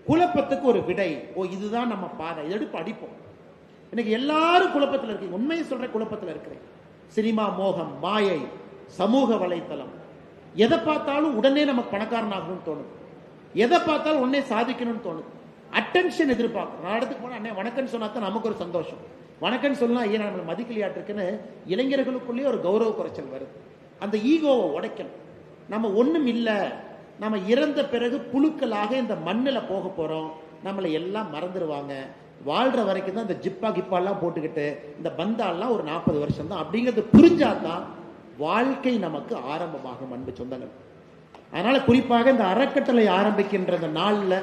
Speaker 1: குழப்பத்துக்கு ஒரு விடை, இதுதான் நம்ம பாதை, எடுப்பு அடிப்போம். இன்னைக்கு எல்லாரும் குழப்பத்தில் இருக்கீங்க, உண்மையை சொல்ற குழப்பத்தில் இருக்கிறேன். சினிமா மோகம், மாயை, சமூக வலைத்தளம், எதை பார்த்தாலும் உடனே நமக்கு பணக்காரன் ஆகணும்னு தோணுது, எதை பார்த்தாலும் உடனே சாதிக்கணும்னு தோணுது. அட்டென்ஷன் எதிர்பார்க்கும். நான் இடத்துக்கு போனா அண்ணே வணக்கம் சொன்னா தான் நமக்கு ஒரு சந்தோஷம். வணக்கம் சொல்லலாம், ஏன் நம்மளை மதிக்கலையாட்டிருக்குன்னு இளைஞர்களுக்குள்ளேயே ஒரு கௌரவ குறைச்சல் வருது. அந்த ஈகோவை உடைக்கணும். நம்ம ஒண்ணும் இல்லை, நம்ம இறந்த பிறகு புழுக்களாக இந்த மண்ணில் போக போறோம், நம்மளை எல்லாம் மறந்துடுவாங்க. வாழ்ற வரைக்கும் தான் இந்த ஜிப்பா கிப்பாலாம் போட்டுக்கிட்டு இந்த பந்தாலாம் ஒரு 40 வருஷம் தான் அப்படிங்கிறது புரிஞ்சாதான் வாழ்க்கை நமக்கு ஆரம்பமாகும். அன்பு சொந்தங்கள், அதனால குறிப்பாக இந்த அறக்கட்டளை ஆரம்பிக்கின்ற இந்த நாளில்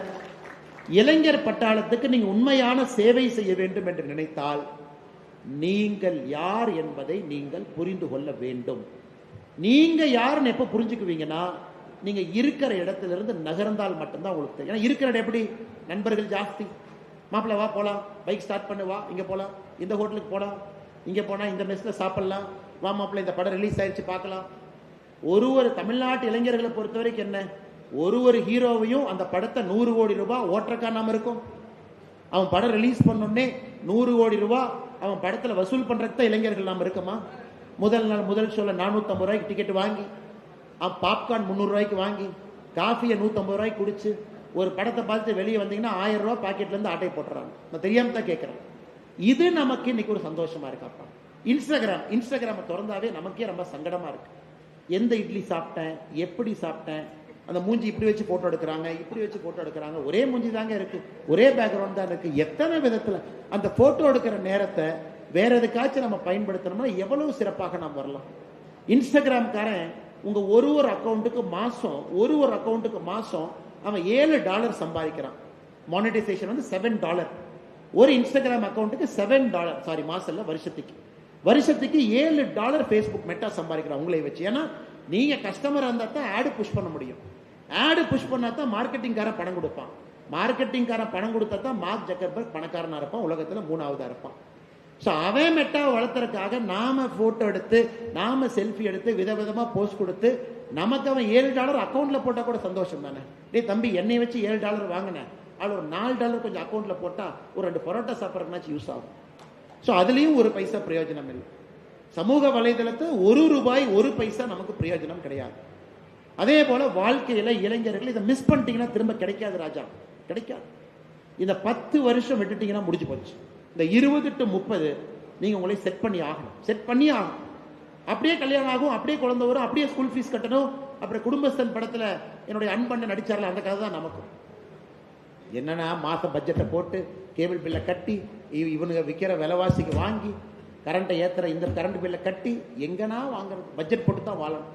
Speaker 1: இளைஞர் பட்டாளத்துக்கு நீங்க உண்மையான சேவை செய்ய வேண்டும் என்று நினைத்தால் நீங்கள் யார் என்பதை நீங்கள் புரிந்து கொள்ள வேண்டும். நீங்க யாருன்னு எப்ப புரிஞ்சுக்குவீங்கன்னா, நீங்க இருக்கிற இடத்துல இருந்து நகர்ந்தால் மட்டும்தான் உங்களுக்கு தெரியும். ஏன்னா இருக்கிற இடம் எப்படி, நண்பர்கள் ஜாஸ்தி, மாப்பிள்ள வா போலாம், பைக் ஸ்டார்ட் பண்ணு, வா இங்க போலாம், இந்த ஹோட்டலுக்கு போலாம், இங்க போனா இந்த மெஸ்ல சாப்பிடலாம், வா மாப்பிள்ள இந்த படம் ரிலீஸ் ஆயிடுச்சு பார்க்கலாம். ஒரு தமிழ்நாட்டு இளைஞர்களை பொறுத்த வரைக்கும் என்ன, ஒரு ஹீரோவையும் அந்த படத்தை 100 கோடி ரூபாய் ஓட்டுறக்கா நாம இருக்கும். அவன் படம் ரிலீஸ் பண்ணோடனே 100 கோடி ரூபாய் அவன் படத்துல வசூல் பண்றதுக்கு இளைஞர்கள் நாம இருக்கமா? முதல் நாள் முதல் ஷோல 450 ரூபாய்க்கு டிக்கெட் வாங்கி, பாப்கார்ன் 300 ரூபாய்க்கு வாங்கி, காஃபியை 150 ரூபாய்க்கு குடிச்சு ஒரு படத்தை பார்த்து வெளியே வந்தீங்கன்னா 1000 ரூபாய் பாக்கெட்ல இருந்து ஆட்டை போட்டுறாங்க. நான் தெரியாம தான் கேட்கிறேன். இது நமக்கு இன்னைக்கு ஒரு சந்தோஷமா இருக்காப்பா. இன்ஸ்டாகிராம் திறந்தாவே நமக்கே ரொம்ப சங்கடமா இருக்கு. எந்த இட்லி சாப்பிட்டேன், எப்படி சாப்பிட்டேன், அந்த மூஞ்சி இப்படி வச்சு போட்டோ எடுக்கிறாங்க, இப்படி வச்சு போட்டோ எடுக்கிறாங்க, ஒரே மூஞ்சி தாங்க இருக்கு, ஒரே பேக்ரவுண்ட் தான் இருக்கு. எத்தனை விதத்துல அந்த போட்டோ எடுக்கிற நேரத்தை வேற எதுக்காச்சும் நம்ம பயன்படுத்தணும்னா எவ்வளவு சிறப்பாக நாம் வரலாம். இன்ஸ்டாகிராம்காரன் உங்க ஒரு அக்கௌண்ட்டுக்கு மாசம் அவன் $7 சம்பாதிக்கிறான். மானிட்டைசேஷன் வந்து $7. ஒரு இன்ஸ்டாகிராம் அக்கௌண்ட்டுக்கு $7, சாரி மாசம் இல்ல, வருஷத்துக்கு $7 Facebook மெட்டா சம்பாதிக்கிறான் உங்களை வச்சு. ஏன்னா நீங்க கஸ்டமர் இருந்தா தான் ஆடு புஷ் பண்ண முடியும். ஆடு புஷ் பண்ணா தான் மார்க்கெட்டிங்காரன் பணம் கொடுப்பான். மார்க்கெட்டிங்காரன் பணம் கொடுத்தா தான் மார்க் ஜக்கர்பர்க் பணக்காரனா இருப்பான், உலகத்துல 3ஆவதா இருப்பான். ஸோ அவன் மெட்டாவை வளர்த்துறதுக்காக நாம போட்டோ எடுத்து, நாம செல்ஃபி எடுத்து, விதவிதமா போஸ்ட் கொடுத்து, நமக்கு அவன் $7 அக்கௌண்ட்ல போட்டா கூட சந்தோஷம் தானே. டேய் தம்பி, என்னை வச்சு $7 வாங்கினேன், அவள் ஒரு $4 கொஞ்சம் அக்கௌண்ட்ல போட்டா ஒரு 2 பரோட்டா சாப்பிட்றதுனாச்சும் யூஸ் ஆகும். ஸோ அதுலயும் ஒரு பைசா பிரயோஜனம் இல்லை. சமூக வலைதளத்தை ₹1 1 பைசா நமக்கு பிரயோஜனம் கிடையாது. அதே போல வாழ்க்கையில இளைஞர்கள் இதை மிஸ் பண்ணிட்டீங்கன்னா திரும்ப கிடைக்காது ராஜா, கிடைக்காது. இந்த 10 வருஷம் விட்டுட்டீங்கன்னா முடிஞ்சு போச்சு. இந்த 20 to 30 நீங்க உங்களை செட் பண்ணி ஆகணும். அப்படியே கல்யாணம் ஆகும், அப்படியே குழந்தை வரும், அப்படியே ஸ்கூல் ஃபீஸ் கட்டணும். அப்புறம் குடும்பஸ்தன் படத்துல என்னுடைய அன்பண்ண நடிச்சார்ல, அந்த கதை தான் நமக்கும். என்னன்னா மாசம் பட்ஜெட்டை போட்டு கேபிள் பில்லை கட்டி, இவனுங்க விற்கிற விலைவாசிக்கு வாங்கி, கரண்ட்டை ஏத்துற இந்த கரண்ட் பில்லை கட்டி, எங்கன்னா வாங்குறது, பட்ஜெட் போட்டு தான் வாழணும்.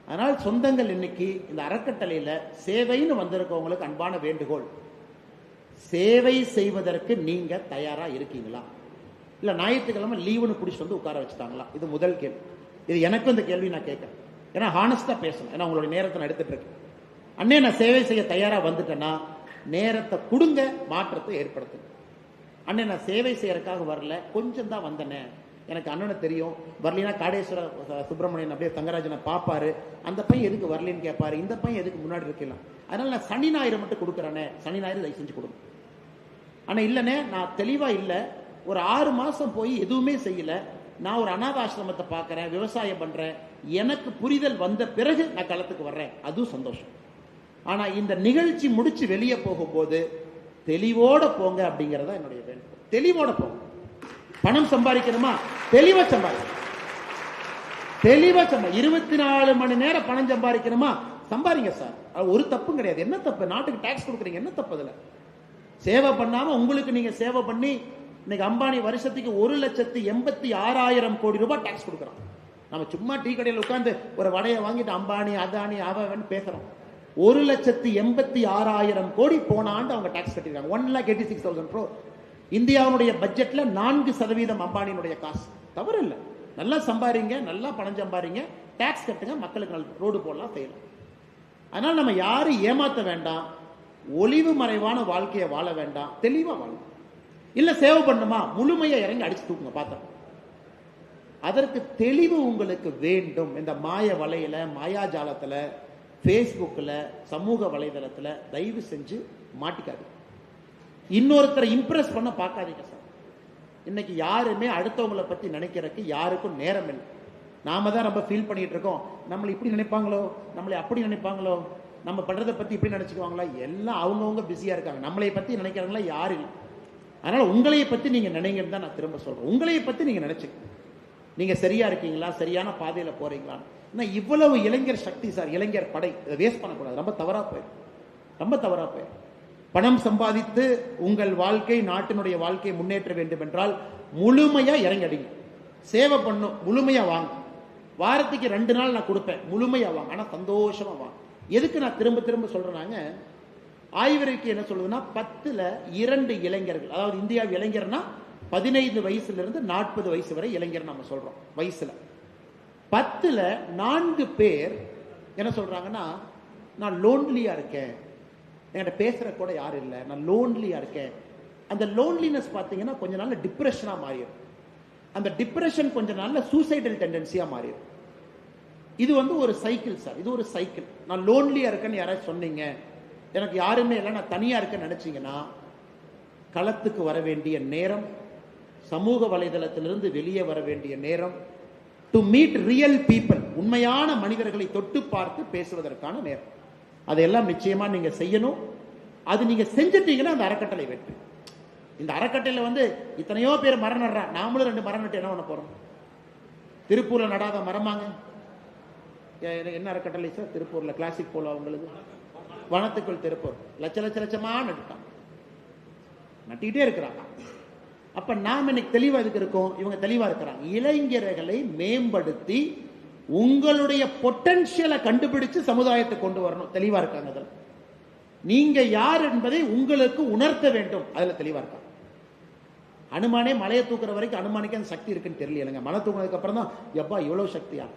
Speaker 1: அதனால் சொந்தங்கள், இன்னைக்கு இந்த அறக்கட்டளையில சேவைன்னு வந்திருக்கவங்களுக்கு அன்பான வேண்டுகோள், சேவை செய்வதற்கு நீங்க தயாரா இருக்கீங்களா? இல்ல ஞாயிற்றுக்கிழமை லீவுன்னு பிடிச்சிட்டு வந்து உட்கார வச்சுட்டாங்களா? இது முதல் கேள்வி. இது எனக்கும் இந்த கேள்வி நான் கேட்கறேன். ஏன்னா ஹானஸ்டா பேசணும். ஏன்னா உங்களுடைய நேரத்தை நான் எடுத்துட்டு இருக்கேன். அண்ணே, நான் சேவை செய்ய தயாரா வந்துட்டேன்னா நேரத்தை கொடுங்க, மாற்றத்தை ஏற்படுத்துங்க. அண்ணே, நான் சேவை செய்யறதுக்காக வரல, கொஞ்சம் தான் வந்தனே, எனக்கு அண்ணனை தெரியும், வரலினா காடேஸ்வர சுப்பிரமணியன் அப்படியே தங்கராஜனை பார்ப்பாரு, அந்த பையன் எதுக்கு வரலின்னு கேட்பாரு, இந்த பையன் எதுக்கு முன்னாடி இருக்கலாம். அதனால நான் சனி ஞாயிறு மட்டும் கொடுக்குறேனே, சனி ஞாயிறு தயவு செஞ்சு கொடுங்க. ஆனால் இல்லைண்ணே நான் தெளிவாக இல்லை, ஒரு 6 மாதம் போய் எதுவுமே செய்யலை, நான் ஒரு அநாத ஆசிரமத்தை பார்க்குறேன், விவசாயம் பண்ணுறேன், எனக்கு புரிதல் வந்த பிறகு நான் களத்துக்கு வர்றேன், அதுவும் சந்தோஷம். ஆனால் இந்த நிகழ்ச்சி முடிச்சு வெளியே போகும்போது தெளிவோட போங்க அப்படிங்கிறதா என்னுடைய வேண்டுகோள். தெளிவோட போங்க. பணம் சம்பாதிக்கணுமா, தெளிவா சம்பாதி, தெளிவா சம்பாதி. 24 மணி நேரம் பணம் சம்பாதிக்கணுமா, சம்பாதிங்க சார், ஒரு தப்பும் கிடையாது. என்ன தப்பு? நாட்டுக்கு டாக்ஸ் கொடுக்குறீங்க, என்ன தப்பு அதுல? சேவை பண்ணாம உங்களுக்கு நீங்க சேவை பண்ணி இன்னைக்கு அம்பானி வருஷத்துக்கு 1,86,000 கோடி ரூபாய் டாக்ஸ் கொடுக்குறோம். நம்ம சும்மா டீ கடையில் உட்கார்ந்து ஒரு வடையை வாங்கிட்டு அம்பானி அதானி அவன் பேசுறோம். 1,86,000 கோடி போன ஆண்டு அவங்க டாக்ஸ் கட்டிருக்காங்க. 1,86,000 crore. இந்தியாவுடைய பட்ஜெட்ல 4% அம்பானியினுடைய காசு. தவறு இல்லை, நல்லா சம்பாதிங்க, நல்லா பணம் சம்பாதிங்க, டாக்ஸ் கட்டுங்க, மக்களுக்கு நல்ல ரோடு போடலாம், செய்யலாம். அதனால நம்ம யாரும் ஏமாத்த வேண்டாம், ஒளிவு மறைவான வாழ்க்கையை வாழ வேண்டாம், தெளிவா வாழும். இல்ல சேவை பண்ணுமா, முழுமையா இறங்கி அடிச்சு தூக்குங்க பார்த்தோம். அதற்கு தெளிவு உங்களுக்கு வேண்டும். இந்த மாய வலையில, மாயாஜாலத்துல, பேஸ்புக்ல, சமூக வலைதளத்துல தயவு செஞ்சு மாட்டிக்காது. இன்னொருத்தரை இம்ப்ரெஸ் பண்ண பார்க்காதீங்க சார். இன்னைக்கு யாருமே அடுத்தவங்களை பத்தி நினைக்கிறதுக்கு யாருக்கும் நேரம் இல்லை. நாம தான் ரொம்ப ஃபீல் பண்ணிட்டு இருக்கோம், நம்மளை இப்படி நினைப்பாங்களோ, நம்மளை அப்படி நினைப்பாங்களோ, நம்ம பண்றதை பத்தி இப்படி நினைச்சுக்குவாங்களா, எல்லாம் அவங்கவுங்க பிஸியா இருக்காங்க. நம்மளை பத்தி நினைக்கிறவங்களா யாரும் இல்லை. அதனால உங்களைய பத்தி நீங்க நினைங்கன்னு தான் நான் திரும்ப சொல்றேன். உங்களைய பத்தி நீங்க நினைச்சுக்க, நீங்க சரியா இருக்கீங்களா, சரியான பாதையில போறீங்களா. இவ்வளவு இளைஞர் சக்தி சார், இளைஞர் படை, இதை வேஸ்ட் பண்ணக்கூடாது. ரொம்ப தவறா போயிடும், ரொம்ப தவறா போயிடும். பணம் சம்பாதித்து உங்கள் வாழ்க்கை, நாட்டினுடைய வாழ்க்கையை முன்னேற்ற வேண்டும் என்றால் முழுமையா இறங்கி அடிங்க. சேவை பண்ணும், முழுமையா வாங்க. வாரத்துக்கு 2 நாள் நான் கொடுப்பேன், முழுமையா வாங்க, ஆனா சந்தோஷமா வாங்க. எதுக்கு நான் திரும்ப திரும்ப சொல்றேனாங்க, ஆய்வறிக்கை என்ன சொல்லுதுன்னா 10ல் 2 இளைஞர்கள், அதாவது இந்தியாவில் இளைஞர்னா 15 வயசுல இருந்து 40 வயசு வரை இளைஞர் நம்ம சொல்றோம் வயசுல. 10ல் 4 பேர் என்ன சொல்றாங்கன்னா, நான் லோன்லியா இருக்கேன், என்கிட்ட பேசுற கூட யாரும் இல்லை, நான் லோன்லியா இருக்கேன். அந்த லோன்லினஸ் பார்த்தீங்கன்னா கொஞ்ச நாள்ல டிப்ரெஷனா மாறிடும். அந்த டிப்ரெஷன் கொஞ்ச நாள்ல சூசைடல் டெண்டன்சியா மாறிடும். இது ஒரு சைக்கிள் சார், இது ஒரு சைக்கிள். நான் லோன்லியா இருக்கேன்னு யாராவது சொன்னீங்க, எனக்கு யாருமே இல்லை, நான் தனியா இருக்கேன்னு நினைச்சீங்கன்னா, களத்துக்கு வர வேண்டிய நேரம், சமூக வலைதளத்திலிருந்து வெளியே வர வேண்டிய நேரம், டு மீட் ரியல் பீப்புள், உண்மையான மனிதர்களை தொட்டு பார்த்து பேசுவதற்கான நேரம். அதையெல்லாம் நிச்சயமா நீங்க செய்யணும். அது நீங்க செஞ்சிட்டீங்கன்னா அந்த அறக்கட்டளை வெற்றி. இந்த அறக்கட்டையில இத்தனையோ பேர் மரம் நடுறான், நாமளும் 2 மரம் நட்டு என்ன பண்ண போறோம்? திருப்பூர்ல நடாத மரமாங்க. என்ன அறக்கட்டளை சார் திருப்பூர்ல? கிளாசிக் போல அவங்களுக்கு வனத்துக்குள் திருப்பூர் லட்சமா நட்டுட்டான், நட்டிட்டே இருக்கிறாங்க. அப்ப நாம் இன்னைக்கு தெளிவா இதுக்கு இருக்கோம், இவங்க தெளிவா இருக்கிறாங்க. இளைஞர்களை மேம்படுத்தி உங்களுடைய பொட்டன்ஷியலை கண்டுபிடிச்சு சமுதாயத்தை கொண்டு வரணும், தெளிவா இருக்காங்க. அதில் நீங்க யார் என்பதை உங்களுக்கு உணர்த்த வேண்டும், அதுல தெளிவா இருக்காங்க. அனுமானே மலையை தூக்குற வரைக்கும் அனுமானிக்க அந்த சக்தி இருக்குன்னு தெரியல, மலை தூக்குனதுக்கு அப்புறம் தான் எப்பா இவ்வளவு சக்தியா.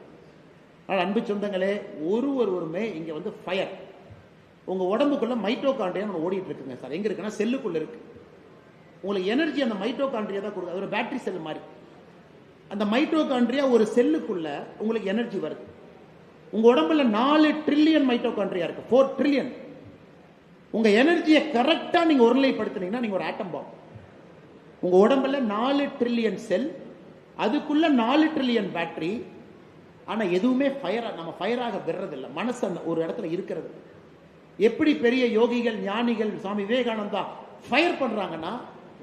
Speaker 1: ஆனால் அன்பு சொந்தங்களே, ஒருவருமே இங்க ஃபயர். உங்க உடம்புக்குள்ள மைட்டோகாண்ட்ரியா ஓடிட்டு இருக்குங்க சார். எங்க இருக்குன்னா செல்லுக்குள்ள இருக்கு. உங்களுக்கு எனர்ஜி அந்த மைட்டோகாண்ட்ரியா தான் கொடுக்குது. அது ஒரு பேட்டரி செல் மாதிரி. அந்த மைட்டோகாண்ட்ரியா ஒரு செல்லுக்குள்ள உங்களுக்கு எனர்ஜி வருது. உங்க உடம்புல 4 ட்ரில்லியன் மைட்டோகாண்ட்ரியா இருக்கு, 4 ட்ரில்லியன். உங்க எனர்ஜியை கரெக்டா நீங்க ஒருநிலைப்படுத்தினீங்கன்னா நீங்க ஒரு ஆட்டம் பாம். உங்க உடம்புல 4 ட்ரில்லியன் செல், அதுக்குள்ள 4 ட்ரில்லியன் பேட்டரி. ஆனா எதுவுமே நம்ம ஃபயராக விடுறது இல்லை, மனசு அந்த ஒரு இடத்துல இருக்கிறது. எப்படி பெரிய யோகிகள், ஞானிகள், சுவாமி விவேகானந்தா ஃபயர் பண்றாங்கன்னா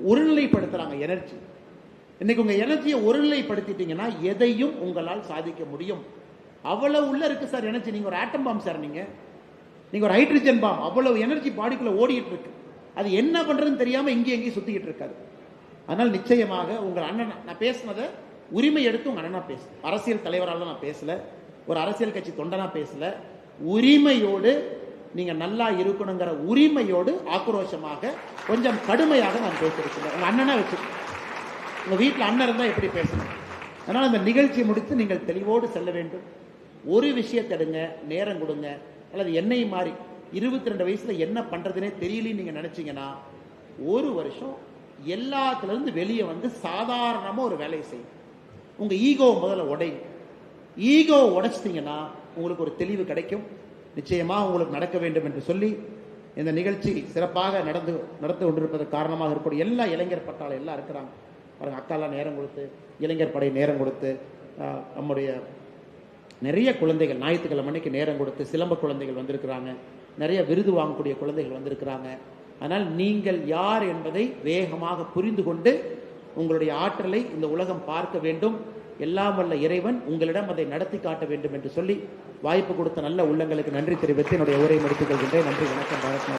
Speaker 1: ஒருநிலைப்படுத்துறாங்க எனர்ஜி. இன்னைக்கு உங்க எனர்ஜியை ஒருநிலைப்படுத்திட்டீங்கன்னா எதையும் உங்களால் சாதிக்க முடியும். அவ்வளவு உள்ள இருக்கு சார் எனர்ஜி. நீங்க ஒரு ஆட்டம் பாம் சார், நீங்க ஒரு ஹைட்ரஜன் பாம். அவ்வளவு எனர்ஜி பாடிக்குள்ள ஓடிட்டு இருக்கு. அது என்ன பண்றதுன்னு தெரியாம எங்கேயும் சுத்திக்கிட்டு இருக்காது. அதனால் நிச்சயமாக உங்கள் அண்ணன், நான் பேசினதை உரிமை எடுத்து உங்க அண்ணனா பேசு. அரசியல் தலைவரால நான் பேசல, ஒரு அரசியல் கட்சி தொண்டனா பேசல. உரிமையோடு நீங்க நல்லா இருக்கணுங்கிற உரிமையோடு ஆக்ரோஷமாக கொஞ்சம் கடுமையாக நான் பேசியிருக்கிறேன். உங்க அண்ணனா வச்சு, உங்க வீட்டில் அண்ணன் இருந்தா எப்படி பேசணும். அதனால அந்த நிகழ்ச்சியை முடித்து நீங்கள் தெளிவோடு செல்ல வேண்டும். ஒரு விஷயத்தை எடுங்க, நேரம் கொடுங்க. அல்லது என்னை மாறி 22 வயசுல என்ன பண்றதுனே தெரியலன்னு நீங்க நினைச்சீங்கன்னா 1 வருஷம் எல்லாத்துல இருந்து வெளியே சாதாரணமா ஒரு வேலையை செய்யும். உங்க ஈகோ முதல்ல உடையும். ஈகோ உடைச்சிட்டீங்கன்னா உங்களுக்கு ஒரு தெளிவு கிடைக்கும். நிச்சயமா உங்களுக்கு நடக்க வேண்டும் என்று சொல்லி இந்த நிகழ்ச்சி சிறப்பாக நடந்து கொண்டிருப்பதற்கு காரணமாக இருக்கக்கூடிய எல்லா இளைஞர் பட்டாளம் எல்லாம் இருக்கிறாங்க பாருங்க. அக்காலாம் நேரம் கொடுத்து, இளைஞர் படை நேரம் கொடுத்து, நம்முடைய நிறைய குழந்தைகள் ஞாயிற்றுக்கிழமை அன்னைக்கு நேரம் கொடுத்து சிலம்ப குழந்தைகள் வந்திருக்கிறாங்க, நிறைய விருது வாங்கக்கூடிய குழந்தைகள் வந்திருக்கிறாங்க. ஆனால் நீங்கள் யார் என்பதை வேகமாக புரிந்து கொண்டு உங்களுடைய ஆற்றலை இந்த உலகம் பார்க்க வேண்டும். எல்லாம் வல்ல இறைவன் உங்களிடம் அதை நடத்தி காட்ட வேண்டும் என்று சொல்லி வாய்ப்பு கொடுத்த நல்ல உள்ளங்களுக்கு நன்றி தெரிவித்து என்னுடைய உரையை முடித்துக் கொள்கின்றேன். நன்றி, வணக்கம், பாரத்.